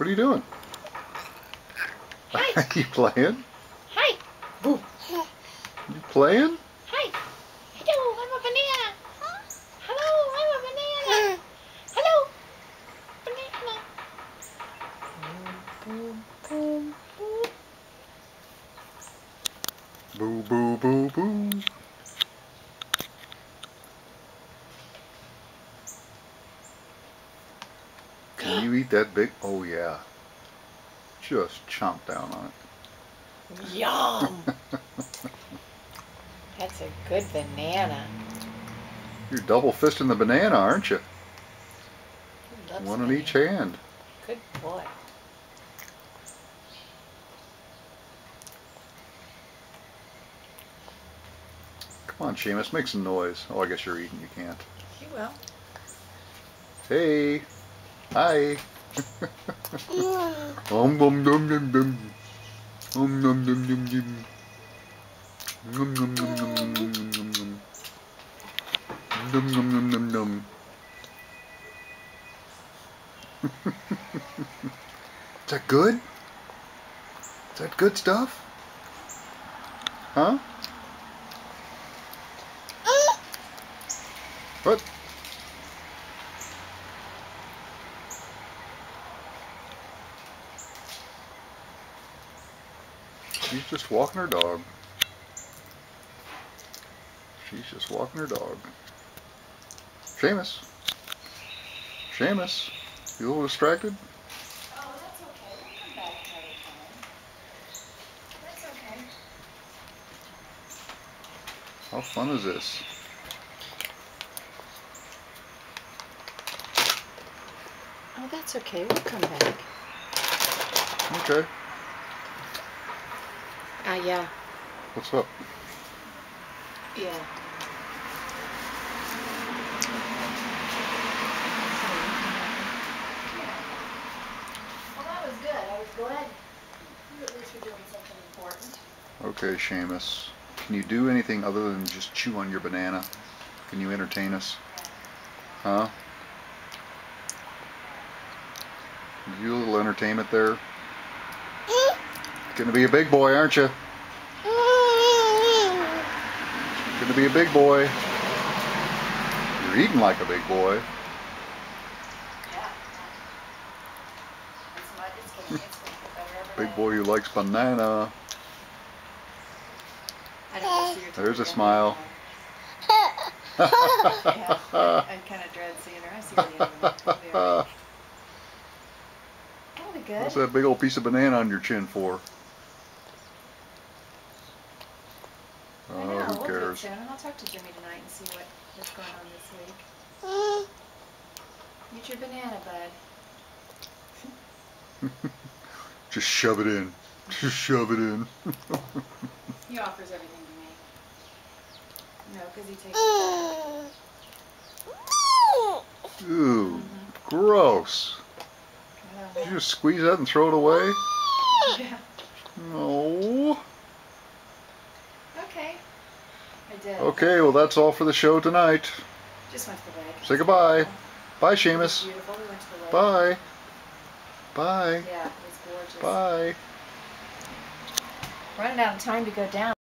What are you doing? Hi. You playing? Hi. Boo. You playing? Hi. Hello, I'm a banana. Hello, I'm a banana. Hello. Banana. Boom, boom, boom, Boo, boo, boo, boo. Can you eat that big? Oh yeah. Just chomp down on boom. Yum. That's a good banana. it. You're double fisting the banana, aren't you? One in each hand. Good boy. Come on, Seamus, make some noise. Oh, I guess you're eating. You can't. You will. Hey. Hi. Nom nom nom nom nom. Nom nom nom nom nom. Nom nom nom nom nom nom nom. Nom nom nom nom nom. Is that good? Is that good stuff? Huh? What? She's just walking her dog. She's just walking her dog. Seamus. Seamus. You a little distracted? Oh, that's okay. We'll come back another time. That's okay. How fun is this? Oh, that's okay. We'll come back. Okay. Yeah. What's up? Yeah. Well, that was good. I was glad you at least were doing something important. Okay, Seamus. Can you do anything other than just chew on your banana? Can you entertain us? Huh? You a little entertainment there? Gonna be a big boy, aren't you? Gonna be a big boy. You're eating like a big boy. Yeah. It's getting better every Big day. boy who likes banana. I don't see her. There's a smile. Yeah, I kind of dread seeing her. I see her the other one. That'll be good. What's that big old piece of banana on your chin for? I know, Who we'll cares? get soon, and I'll talk to Jimmy tonight and see what's going on this week. Eat your banana, bud. Just shove it in. Just shove it in. He offers everything to me. No, because he takes it. Ooh, gross. Did you just squeeze that and throw it away? Yeah. No. Okay. I did. Okay, well that's all for the show tonight. Just went to the lake. Say goodbye. Bye, It was Seamus. beautiful. We went to the lake. Bye. Bye. Yeah, it was gorgeous. Bye. Running out of time to go down.